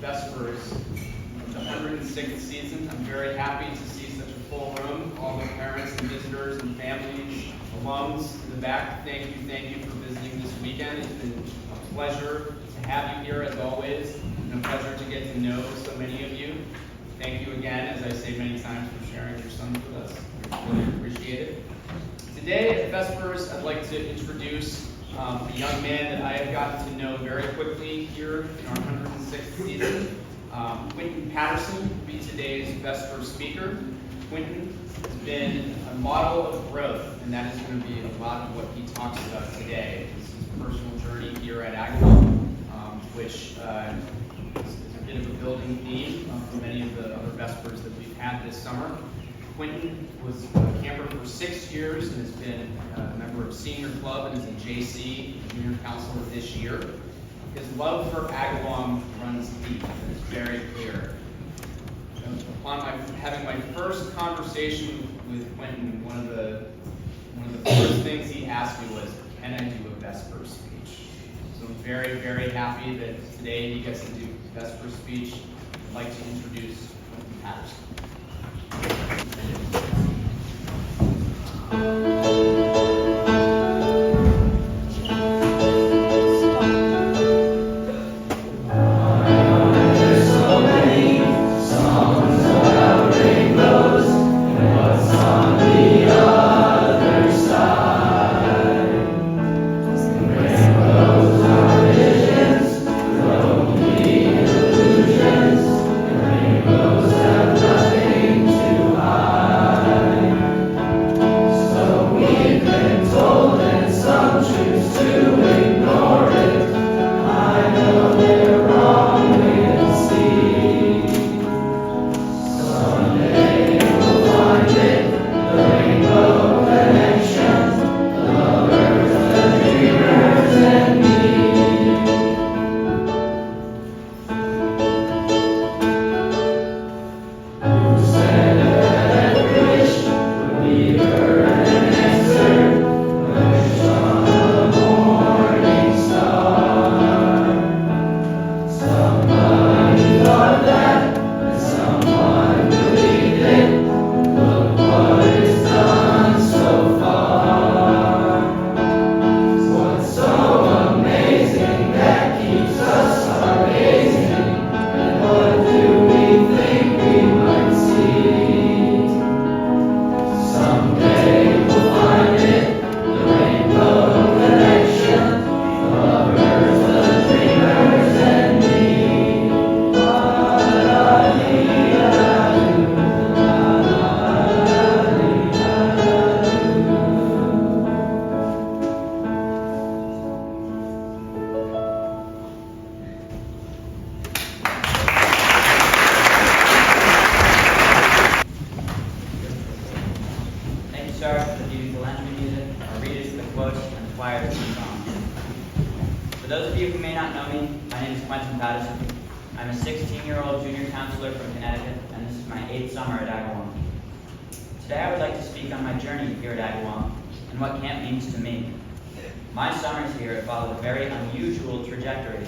Vespers, the 106th season. I'm very happy to see such a full room, all the parents and visitors and families, alums in the back. Thank you for visiting this weekend. It's been a pleasure to have you here as always, and a pleasure to get to know so many of you. Thank you again, as I say many times, for sharing your sons with us. We really appreciate it. Today at Vespers, I'd like to introduce a young man that I have gotten to know very quickly here in our 106th season. Quentin Paterson will be today's Vespers speaker. Quentin has been a model of growth, and that is going to be a lot of what he talks about today. This is his personal journey here at Agawam, which is a bit of a building theme for many of the other Vespers that we've had this summer. Quentin was a camper for 6 years and has been a member of Senior Club and is a JC Junior Counselor this year. His love for Agawam runs deep and is very clear. Upon having my first conversation with Quentin, one of the first things he asked me was, "Can I do a Vespers speech?" So I'm very happy that today he gets to do a Vespers speech. I'd like to introduce Quentin Paterson. For those of you who may not know me, my name is Quentin Paterson. I'm a 16-year-old junior counselor from Connecticut, and this is my 8th summer at Agawam. Today I would like to speak on my journey here at Agawam and what camp means to me. My summers here have followed a very unusual trajectory,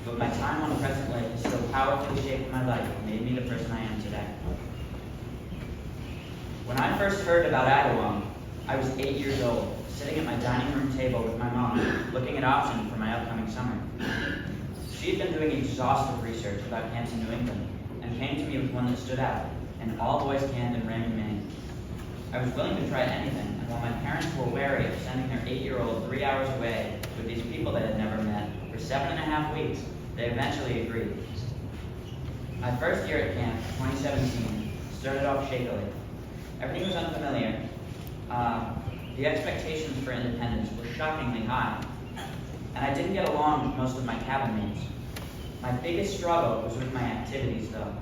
but my time on Crescent Lake has so powerfully shaped my life and made me the person I am today. When I first heard about Agawam, I was 8 years old, sitting at my dining room table with my mom, looking at options for my upcoming summer. She'd been doing exhaustive research about camps in New England, and came to me with one that stood out, an all-boys camp in Raymond, Maine. I was willing to try anything, and while my parents were wary of sending their 8-year-old 3 hours away with these people they had never met for 7.5 weeks, they eventually agreed. My first year at camp, 2017, started off shakily. Everything was unfamiliar. The expectations for independence were shockingly high, and I didn't get along with most of my cabin mates. My biggest struggle was with my activities, though.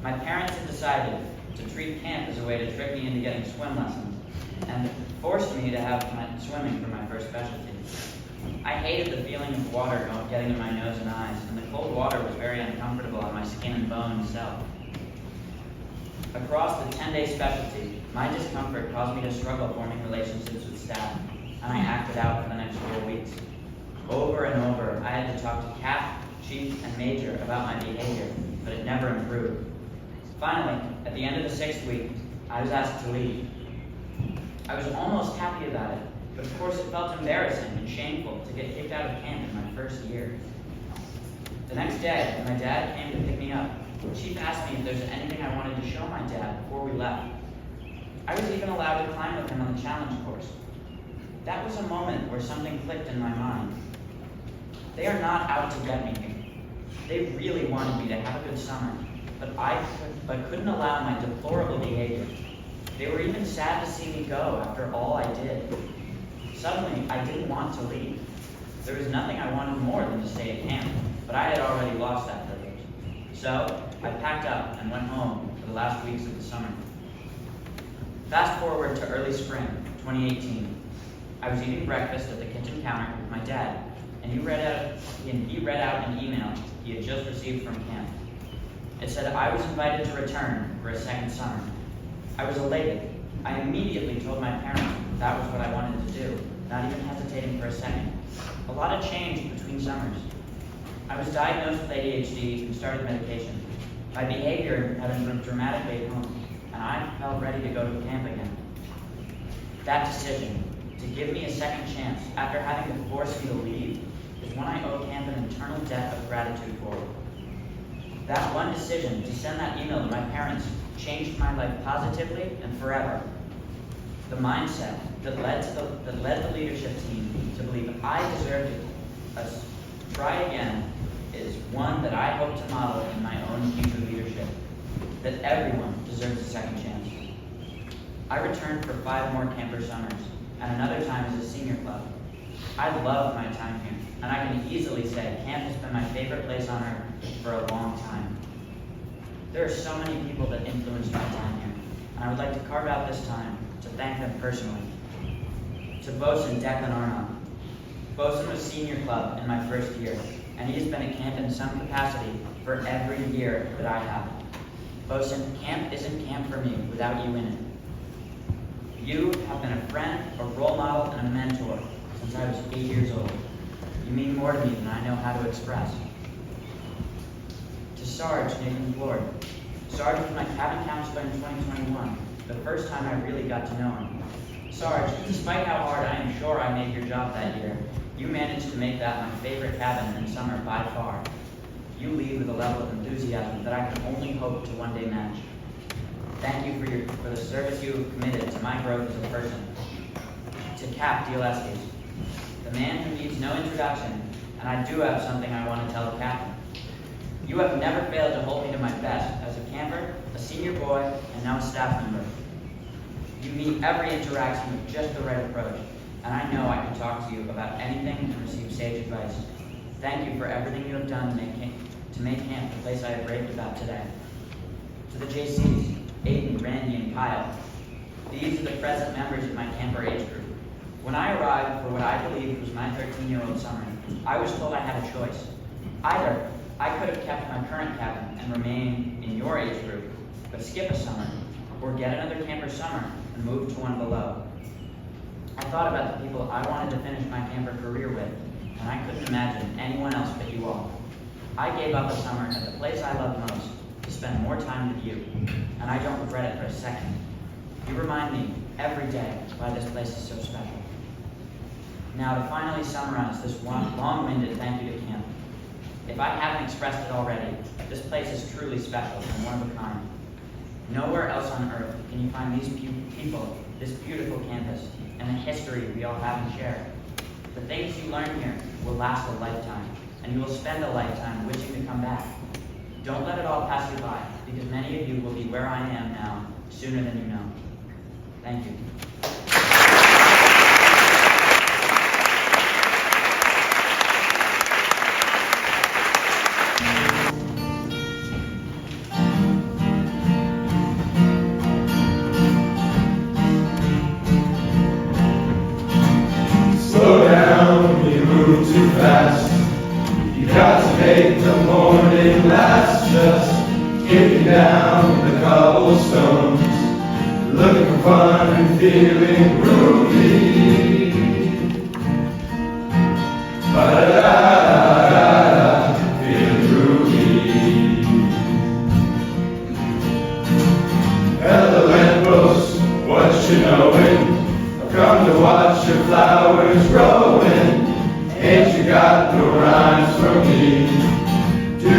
My parents had decided to treat camp as a way to trick me into getting swim lessons, and forced me to have my swimming for my first specialty. I hated the feeling of water getting in my nose and eyes, and the cold water was very uncomfortable on my skin and bones itself. Across the 10-day specialty, my discomfort caused me to struggle forming relationships with staff, and I acted out for the next 4 weeks. Over and over, I had to talk to Cap, Chief, and and major about my behavior, but it never improved. Finally, at the end of the 6th week, I was asked to leave. I was almost happy about it, but of course it felt embarrassing and shameful to get kicked out of camp in my first year. The next day, when my dad came to pick me up, the chief asked me if there's anything I wanted to show my dad before we left. I was even allowed to climb with him on the challenge course. That was a moment where something clicked in my mind. They are not out to get me here. They really wanted me to have a good summer, but couldn't allow my deplorable behavior. They were even sad to see me go after all I did. Suddenly, I didn't want to leave. There was nothing I wanted more than to stay at camp, but I had already lost that privilege. So, I packed up and went home for the last weeks of the summer. Fast forward to early spring, 2018. I was eating breakfast at the kitchen counter with my dad, and he read out an email he had just received from camp. It said I was invited to return for a second summer. I was elated. I immediately told my parents that was what I wanted to do, not even hesitating for a second. A lot had changed between summers. I was diagnosed with ADHD and started medication. My behavior had improved dramatically at home, and I felt ready to go to camp again. That decision, to give me a second chance after having to force me to leave, is one I owe camp an eternal debt of gratitude for. That one decision to send that email to my parents changed my life positively and forever. The mindset that led the leadership team to believe I deserved to try again is one that I hope to model in my own future leadership, that everyone deserves a second chance. I returned for 5 more camper summers, and another time as a senior club. I loved my time here, and I can easily say camp has been my favorite place on earth for a long time. There are so many people that influenced my time here, and I would like to carve out this time to thank them personally. To Bosun Declan Arnold. Bosun was senior club in my first year, and he has been at camp in some capacity for every year that I have. Bosun, camp isn't camp for me without you in it. You have been a friend, a role model, and a mentor since I was 8 years old. You mean more to me than I know how to express. To Sarge Nathan Lord. Sarge was my cabin counselor in 2021, the first time I really got to know him. Sarge, despite how hard I am sure I made your job that year, you managed to make that my favorite cabin in summer by far. You lead with a level of enthusiasm that I can only hope to one day match. Thank you for the service you have committed to my growth as a person. To Cap Dieleskis, the man who needs no introduction, and I do have something I want to tell the captain. You have never failed to hold me to my best as a camper, a senior boy, and now a staff member. You meet every interaction with just the right approach, and I know I can talk to you about anything and receive sage advice. Thank you for everything you have done to make camp the place I have raved about today. To the JCs, Aiden, Randy, and Kyle, these are the present members of my camper age group. When I arrived for what I believed was my 13-year-old summer, I was told I had a choice. Either I could have kept my current cabin and remain in your age group, but skip a summer, or get another camper summer and move to one below. I thought about the people I wanted to finish my camper career with, and I couldn't imagine anyone else but you all. I gave up a summer at the place I love most to spend more time with you, and I don't regret it for a second. You remind me every day why this place is so special. Now to finally summarize this long-winded thank you to camp. If I haven't expressed it already, this place is truly special and one of a kind. Nowhere else on earth can you find these people, this beautiful campus, and the history we all have and share. The things you learn here will last a lifetime, and you will spend a lifetime wishing to come back. Don't let it all pass you by, because many of you will be where I am now sooner than you know. Thank you. Slow down, you move too fast. You got to make the morning last. Just kicking down the cobblestones, looking for fun and feeling groovy. Ba-da-da-da-da, feeling groovy.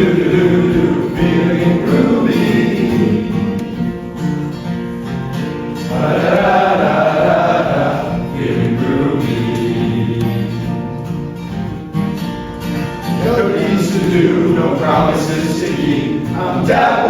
Do-do-do-do, feeling groovy. Da-da-da-da-da, feeling groovy. No deeds to do, no promises to keep. I'm down